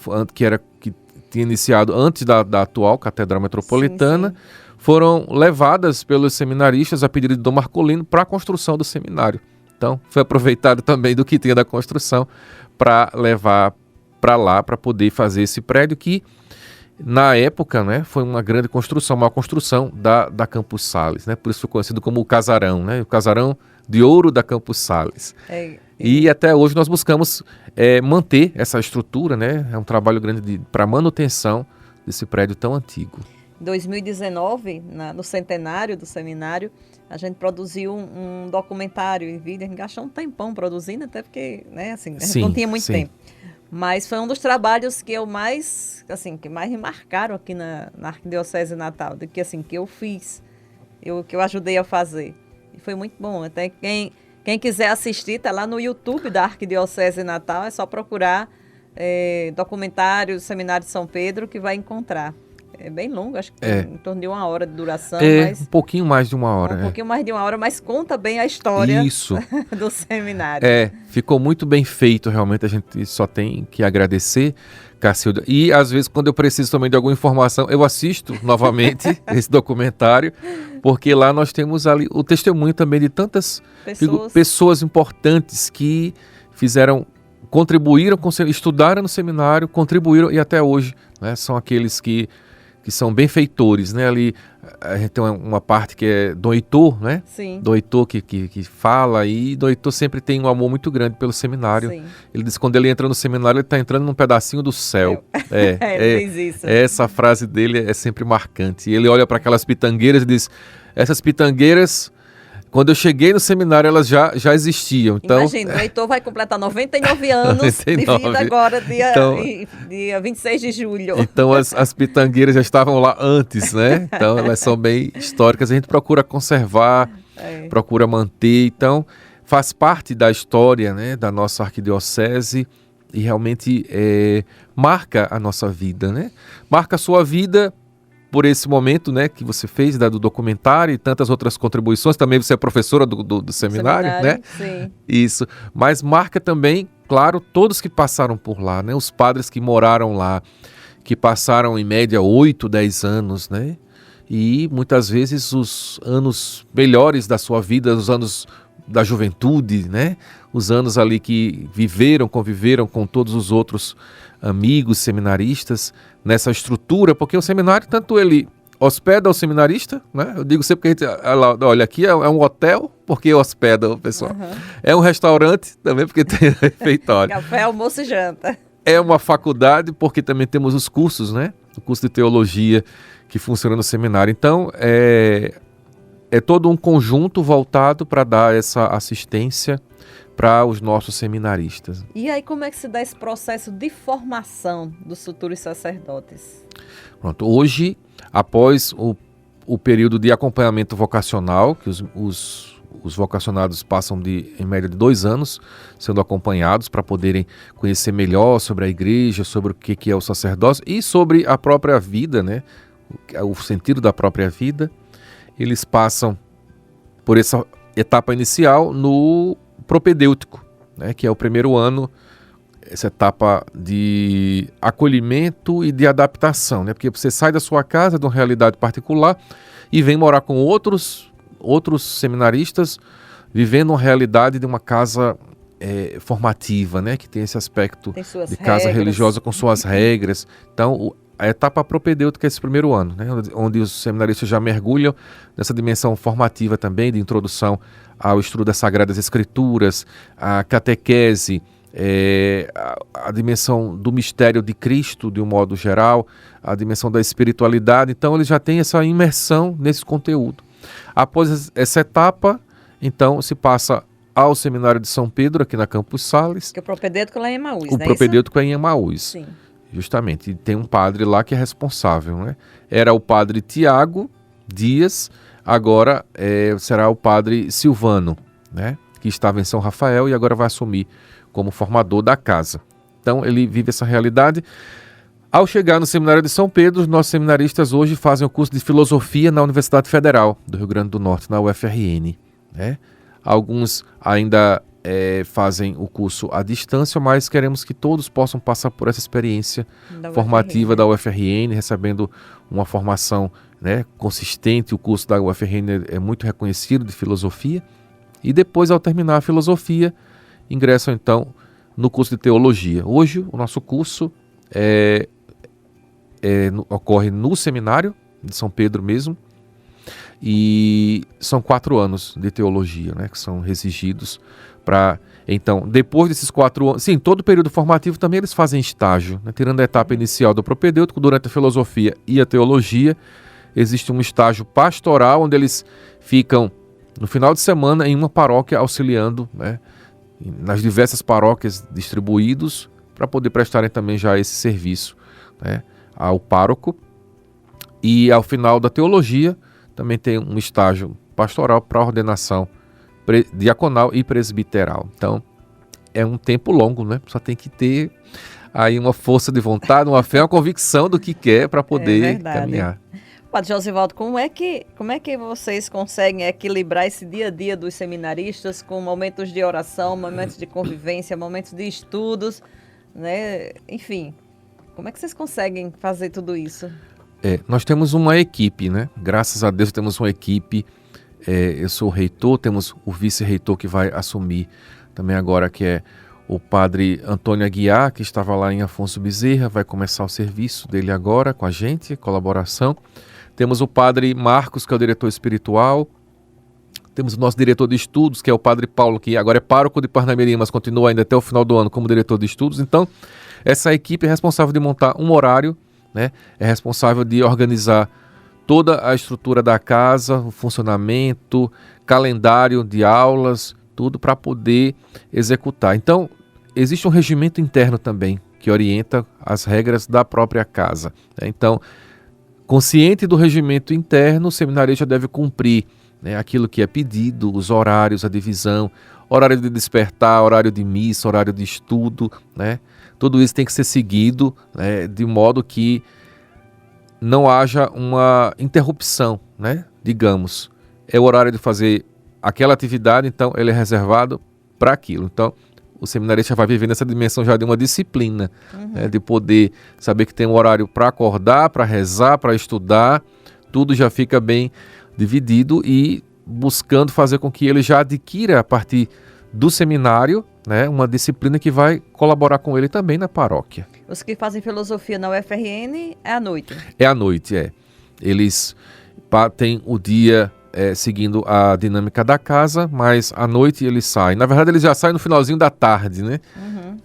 [SPEAKER 3] tinha iniciado antes da atual Catedral Metropolitana, sim. Foram levadas pelos seminaristas a pedido de Dom Marculino para a construção do seminário. Então, foi aproveitado também do que tinha da construção para levar para lá, para poder fazer esse prédio que, na época, né, foi uma grande construção, uma construção da Campos Sales, né? Por isso foi conhecido como o casarão, né? O casarão de ouro da Campos Sales. E até hoje nós buscamos manter essa estrutura, né? É um trabalho grande para manutenção desse prédio tão antigo.
[SPEAKER 2] Em 2019, no centenário do seminário, a gente produziu um documentário em vídeo. A gente gastou um tempão produzindo, até porque, né, assim, a gente não tinha muito tempo. Mas foi um dos trabalhos que eu mais, assim, que mais me marcaram aqui na Arquidiocese de Natal, do que, assim, que eu fiz, que eu ajudei a fazer. E foi muito bom. Até quem quiser assistir, tá lá no YouTube da Arquidiocese de Natal, é só procurar documentário do Seminário de São Pedro que vai encontrar. É bem longo, acho que tem em torno de 1 hora de duração. Mas
[SPEAKER 3] um pouquinho mais de 1 hora.
[SPEAKER 2] Um pouquinho mais de 1 hora, mas conta bem a história do seminário.
[SPEAKER 3] Ficou muito bem feito, realmente a gente só tem que agradecer, Cacilda. E às vezes quando eu preciso também de alguma informação, eu assisto novamente esse documentário, porque lá nós temos ali o testemunho também de tantas pessoas importantes que contribuíram, estudaram no seminário, contribuíram e até hoje, né, são aqueles que são benfeitores, né? Ali a gente tem uma parte que é Dom Heitor, né? Sim. Dom Heitor que fala, e Dom Heitor sempre tem um amor muito grande pelo seminário. Sim. Ele diz que quando ele entra no seminário, ele está entrando num pedacinho do céu. Ele diz isso. Essa frase dele é sempre marcante. E ele olha para aquelas pitangueiras e diz, essas pitangueiras, quando eu cheguei no seminário, elas já existiam. Então,
[SPEAKER 2] imagina, o Heitor vai completar 99 anos 99. De vida agora, dia 26 de julho.
[SPEAKER 3] Então, as pitangueiras já estavam lá antes, né? Então, elas são bem históricas. A gente procura conservar, procura manter. Então, faz parte da história, né, da nossa arquidiocese e realmente marca a nossa vida, né? Marca a sua vida por esse momento, né, que você fez do documentário e tantas outras contribuições. Também você é professora do seminário, né?
[SPEAKER 2] Sim.
[SPEAKER 3] Isso. Mas marca também, claro, todos que passaram por lá, né? Os padres que moraram lá, que passaram em média 8, 10 anos, né? E muitas vezes os anos melhores da sua vida, os anos da juventude, né? Os anos ali que conviveram com todos os outros amigos seminaristas nessa estrutura, porque o seminário, tanto ele hospeda o seminarista, né? Eu digo sempre que a gente, olha, aqui é um hotel, porque hospeda o pessoal. É um restaurante também, porque tem refeitório.
[SPEAKER 2] Café, almoço e janta.
[SPEAKER 3] É uma faculdade, porque também temos os cursos, né? O curso de teologia que funciona no seminário. Então, é todo um conjunto voltado para dar essa assistência para os nossos seminaristas.
[SPEAKER 2] E aí, como é que se dá esse processo de formação dos futuros sacerdotes?
[SPEAKER 3] Pronto, hoje, após o período de acompanhamento vocacional, que os Os vocacionados passam em média de 2 anos sendo acompanhados para poderem conhecer melhor sobre a igreja, sobre o que é o sacerdócio e sobre a própria vida, né? O sentido da própria vida. Eles passam por essa etapa inicial no propedêutico, né? Que é o primeiro ano, essa etapa de acolhimento e de adaptação, né? Porque você sai da sua casa, de uma realidade particular, e vem morar com outros seminaristas, vivendo uma realidade de uma casa formativa, né? Que tem esse aspecto de casa religiosa com suas regras. Então, a etapa propedêutica é esse primeiro ano, né? Onde os seminaristas já mergulham nessa dimensão formativa também, de introdução ao estudo das Sagradas Escrituras, a catequese, a dimensão do mistério de Cristo, de um modo geral, a dimensão da espiritualidade. Então, eles já têm essa imersão nesse conteúdo. Após essa etapa, então, se passa ao Seminário de São Pedro, aqui na Campos Sales.
[SPEAKER 2] Que o propedêutico lá é em Emaús,
[SPEAKER 3] O propedêutico é em Emaús.
[SPEAKER 2] Sim.
[SPEAKER 3] Justamente. E tem um padre lá que é responsável, né? Era o padre Tiago Dias, agora será o padre Silvano, né? Que estava em São Rafael e agora vai assumir como formador da casa. Então, ele vive essa realidade. Ao chegar no Seminário de São Pedro, os nossos seminaristas hoje fazem o curso de Filosofia na Universidade Federal do Rio Grande do Norte, na UFRN, né? Alguns ainda fazem o curso à distância, mas queremos que todos possam passar por essa experiência formativa da UFRN, recebendo uma formação, né, consistente. O curso da UFRN é muito reconhecido de filosofia. E depois, ao terminar a filosofia, ingressam então no curso de teologia. Hoje, o nosso curso ocorre no seminário de São Pedro mesmo, e são 4 anos de teologia, né, que são exigidos para... Então, depois desses 4 anos, sim, todo o período formativo também eles fazem estágio, né, tirando a etapa inicial do propedêutico. Durante a filosofia e a teologia, existe um estágio pastoral, onde eles ficam no final de semana em uma paróquia auxiliando, né, nas diversas paróquias distribuídos, para poder prestarem também já esse serviço, né, ao pároco. E ao final da teologia também tem um estágio pastoral para ordenação diaconal e presbiteral. Então, é um tempo longo, né? Só tem que ter aí uma força de vontade, uma fé, uma convicção do que quer para poder caminhar.
[SPEAKER 2] Padre Josivaldo, como é que vocês conseguem equilibrar esse dia a dia dos seminaristas com momentos de oração, momentos de convivência, momentos de estudos, né? Enfim, como é que vocês conseguem fazer tudo isso?
[SPEAKER 3] Nós temos uma equipe, né? Graças a Deus temos uma equipe. Eu sou o reitor, temos o vice-reitor que vai assumir também agora, que é o padre Antônio Aguiar, que estava lá em Afonso Bezerra, vai começar o serviço dele agora com a gente, colaboração. Temos o padre Marcos, que é o diretor espiritual. Temos o nosso diretor de estudos, que é o padre Paulo, que agora é pároco de Parnamirim, mas continua ainda até o final do ano como diretor de estudos. Então, essa equipe é responsável de montar um horário, né? É responsável de organizar toda a estrutura da casa, o funcionamento, calendário de aulas, tudo para poder executar. Então, existe um regimento interno também que orienta as regras da própria casa, né? Então, consciente do regimento interno, o seminarista deve cumprir, né, aquilo que é pedido, os horários, a divisão, horário de despertar, horário de missa, horário de estudo, né? Tudo isso tem que ser seguido, né, de modo que não haja uma interrupção, né? Digamos, é o horário de fazer aquela atividade, então ele é reservado para aquilo. Então, o seminarista vai viver nessa dimensão já de uma disciplina, né, de poder saber que tem um horário para acordar, para rezar, para estudar, tudo já fica bem dividido e buscando fazer com que ele já adquira a partir do seminário, né, uma disciplina que vai colaborar com ele também na paróquia.
[SPEAKER 2] Os que fazem filosofia na UFRN é à noite?
[SPEAKER 3] É à noite, Eles têm o dia seguindo a dinâmica da casa, mas à noite eles saem. Na verdade, eles já saem no finalzinho da tarde, né?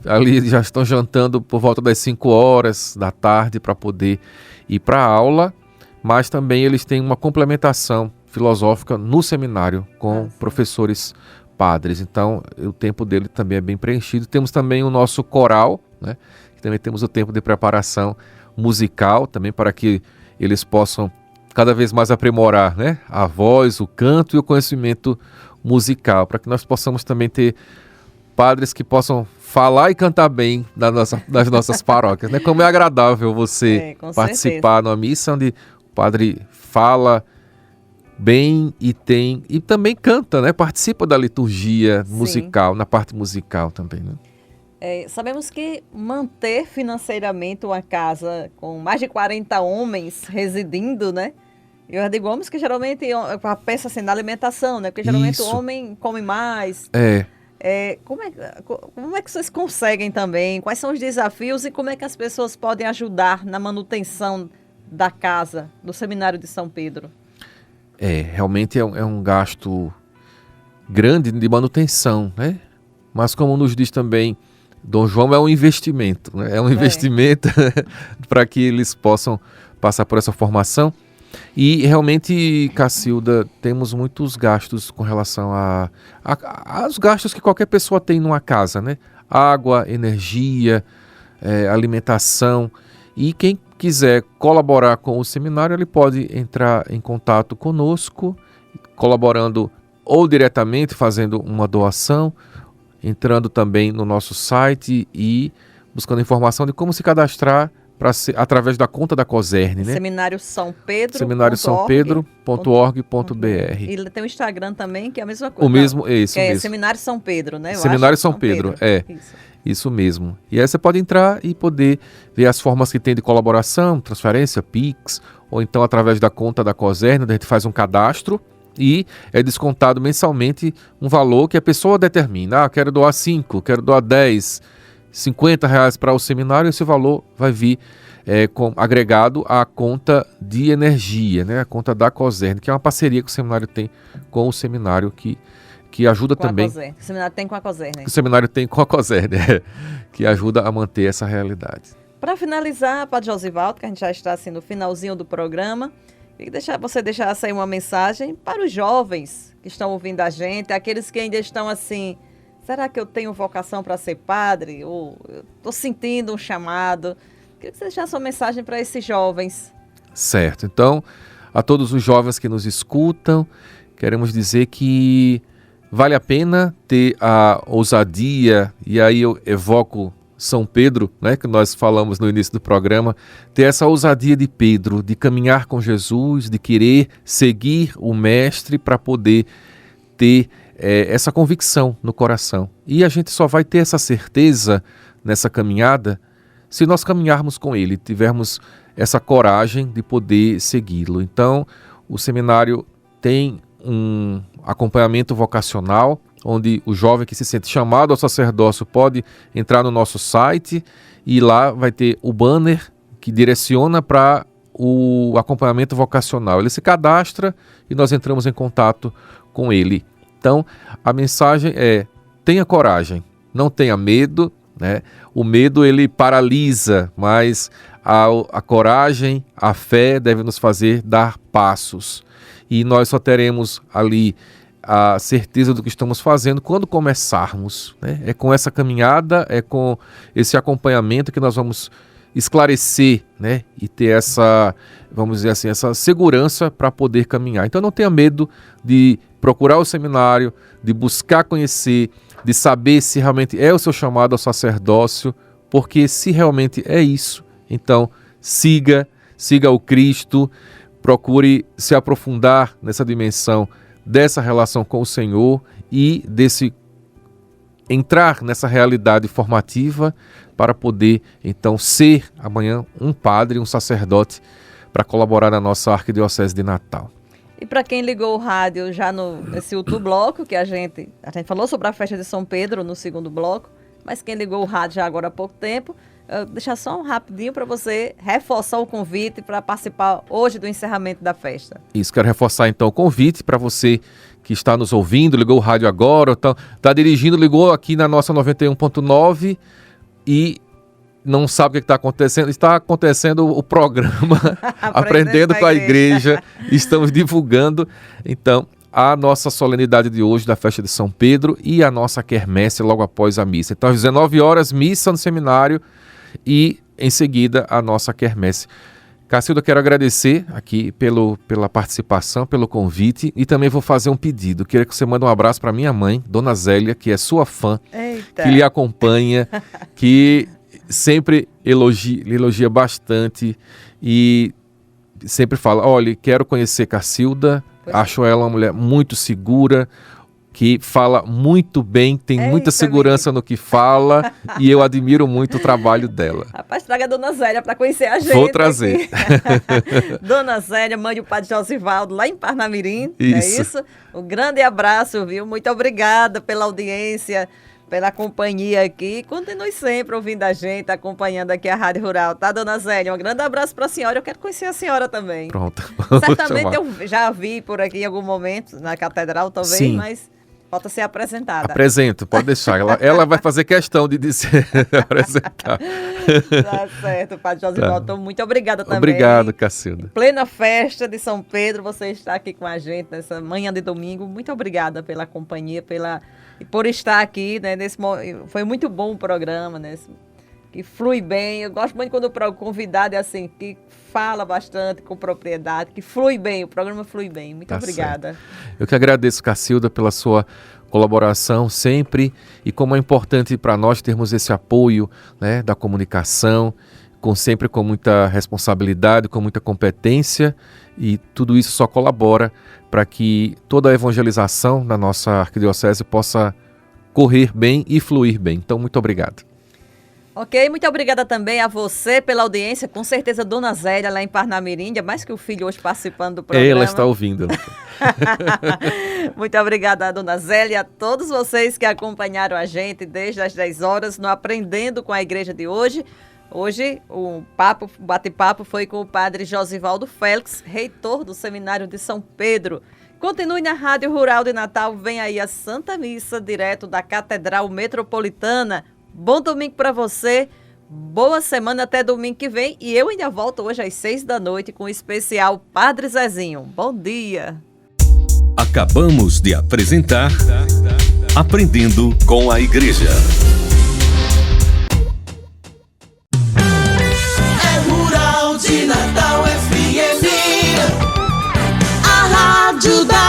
[SPEAKER 3] Ali eles já estão jantando por volta das 5 horas da tarde para poder ir para a aula, mas também eles têm uma complementação filosófica no seminário com professores padres. Então, o tempo dele também é bem preenchido. Temos também o nosso coral, né? Também temos o tempo de preparação musical, também para que eles possam cada vez mais aprimorar, né, a voz, o canto e o conhecimento musical, para que nós possamos também ter padres que possam falar e cantar bem nas nossas paróquias, né? Como é agradável você participar numa missa onde o padre fala bem e também canta, né? Participa da liturgia musical, na parte musical também, né?
[SPEAKER 2] Sabemos que manter financeiramente uma casa com mais de 40 homens residindo, né? Eu digo homens que geralmente, eu penso assim, na alimentação, né? Porque geralmente o homem come mais. Como é que vocês conseguem também? Quais são os desafios e como é que as pessoas podem ajudar na manutenção da casa, do Seminário de São Pedro?
[SPEAKER 3] Realmente é um gasto grande de manutenção, né? Mas como nos diz também Dom João, é um investimento, né? É um investimento para que eles possam passar por essa formação. E realmente, Cacilda, temos muitos gastos com relação aos gastos que qualquer pessoa tem numa casa, né? Água, energia, alimentação. E quem quiser colaborar com o seminário, ele pode entrar em contato conosco, colaborando ou diretamente fazendo uma doação, entrando também no nosso site e buscando informação de como se cadastrar através da conta da COSERN, né?
[SPEAKER 2] Seminário São Pedro.
[SPEAKER 3] seminariosampedro.org.br.
[SPEAKER 2] E tem o Instagram também, que é a mesma coisa.
[SPEAKER 3] O mesmo, isso
[SPEAKER 2] é
[SPEAKER 3] mesmo.
[SPEAKER 2] Seminário São Pedro, né?
[SPEAKER 3] Seminário São Pedro, Isso mesmo. E aí você pode entrar e poder ver as formas que tem de colaboração, transferência, Pix, ou então através da conta da COSERN, onde a gente faz um cadastro e é descontado mensalmente um valor que a pessoa determina. Quero doar 5, quero doar 10, R$50 para o seminário, esse valor vai vir agregado à conta de energia, né? A conta da COSERN, que é uma parceria que o seminário tem com o seminário que ajuda com também.
[SPEAKER 2] O seminário tem com a COSERN.
[SPEAKER 3] O seminário tem com a COSERN, que ajuda a manter essa realidade.
[SPEAKER 2] Para finalizar, Padre Josivaldo, que a gente já está assim no finalzinho do programa, queria que você deixasse aí uma mensagem para os jovens que estão ouvindo a gente, aqueles que ainda estão assim, será que eu tenho vocação para ser padre? Ou eu estou sentindo um chamado? Queria que você deixasse uma mensagem para esses jovens.
[SPEAKER 3] Certo. Então, a todos os jovens que nos escutam, queremos dizer que vale a pena ter a ousadia, e aí eu evoco São Pedro, né, que nós falamos no início do programa, ter essa ousadia de Pedro, de caminhar com Jesus, de querer seguir o Mestre para poder ter essa convicção no coração. E a gente só vai ter essa certeza nessa caminhada se nós caminharmos com Ele, tivermos essa coragem de poder segui-lo. Então, o seminário tem um acompanhamento vocacional, onde o jovem que se sente chamado ao sacerdócio pode entrar no nosso site e lá vai ter o banner que direciona para o acompanhamento vocacional. Ele se cadastra e nós entramos em contato com ele. Então, a mensagem é: tenha coragem, não tenha medo, né? O medo ele paralisa, mas a coragem, a fé deve nos fazer dar passos. E nós só teremos ali a certeza do que estamos fazendo quando começarmos, né? É com essa caminhada, é com esse acompanhamento que nós vamos esclarecer, né? E ter essa, vamos dizer assim, essa segurança para poder caminhar. Então não tenha medo de procurar o seminário, de buscar conhecer, de saber se realmente é o seu chamado ao sacerdócio, porque se realmente é isso, então siga o Cristo, procure se aprofundar nessa dimensão dessa relação com o Senhor e desse entrar nessa realidade formativa para poder então ser amanhã um padre, um sacerdote para colaborar na nossa Arquidiocese de Natal.
[SPEAKER 2] E para quem ligou o rádio já nesse outro bloco, que a gente falou sobre a festa de São Pedro no segundo bloco, mas quem ligou o rádio já agora há pouco tempo, deixar só um rapidinho para você reforçar o convite para participar hoje do encerramento da festa.
[SPEAKER 3] Isso, quero reforçar então o convite para você que está nos ouvindo, ligou o rádio agora, está dirigindo, ligou aqui na nossa 91.9 e não sabe o que está acontecendo. Está acontecendo o programa Aprendendo com a Igreja. Estamos divulgando, então, a nossa solenidade de hoje da festa de São Pedro e a nossa quermesse logo após a missa. Então, às 19 horas, missa no seminário e, em seguida, a nossa quermesse. Cacilda, quero agradecer aqui pela participação, pelo convite e também vou fazer um pedido. Queria que você mande um abraço para minha mãe, Dona Zélia, que é sua fã,
[SPEAKER 2] Eita.
[SPEAKER 3] que lhe acompanha, que sempre lhe elogia bastante e sempre fala, olha, quero conhecer Cacilda, acho ela uma mulher muito segura, que fala muito bem, tem muita segurança no que fala e eu admiro muito o trabalho dela.
[SPEAKER 2] Rapaz, traga a Dona Zélia para conhecer a gente.
[SPEAKER 3] Vou trazer.
[SPEAKER 2] Dona Zélia, mãe do Padre Josivaldo, lá em Parnamirim.
[SPEAKER 3] Isso.
[SPEAKER 2] É isso? Um grande abraço, viu? Muito obrigada pela audiência, pela companhia aqui. Continue sempre ouvindo a gente, acompanhando aqui a Rádio Rural, tá, Dona Zélia? Um grande abraço para a senhora. Eu quero conhecer a senhora também.
[SPEAKER 3] Pronto.
[SPEAKER 2] Certamente eu já a vi por aqui em algum momento, na Catedral talvez,
[SPEAKER 3] Sim.
[SPEAKER 2] mas falta ser apresentada.
[SPEAKER 3] Apresento, pode deixar. Ela vai fazer questão de dizer, apresentar.
[SPEAKER 2] Tá certo, Padre Josivaldo. Então, muito obrigada também.
[SPEAKER 3] Obrigado, Cacilda.
[SPEAKER 2] Plena festa de São Pedro, você está aqui com a gente nessa manhã de domingo. Muito obrigada pela companhia, por estar aqui, né? Foi muito bom o programa, né? Que flui bem. Eu gosto muito quando o convidado é assim, que fala bastante com propriedade, que flui bem, o programa flui bem. Muito obrigada.
[SPEAKER 3] Certo. Eu que agradeço, Cacilda, pela sua colaboração sempre e como é importante para nós termos esse apoio, né, da comunicação, sempre com muita responsabilidade, com muita competência, e tudo isso só colabora para que toda a evangelização na nossa arquidiocese possa correr bem e fluir bem. Então, muito obrigado.
[SPEAKER 2] Ok, muito obrigada também a você pela audiência. Com certeza, Dona Zélia, lá em Parnamirim, mais que o filho hoje participando do programa.
[SPEAKER 3] Ela está ouvindo.
[SPEAKER 2] Muito obrigada a Dona Zélia e a todos vocês que acompanharam a gente desde as 10 horas no Aprendendo com a Igreja de hoje. Hoje o bate-papo foi com o Padre Josivaldo Félix, reitor do Seminário de São Pedro. Continue na Rádio Rural de Natal, vem aí a Santa Missa, direto da Catedral Metropolitana. Bom domingo para você, boa semana até domingo que vem. E eu ainda volto hoje às 6 da noite com o especial Padre Zezinho. Bom dia!
[SPEAKER 1] Acabamos de apresentar Aprendendo com a Igreja.
[SPEAKER 4] É Rural de Natal FM, a rádio da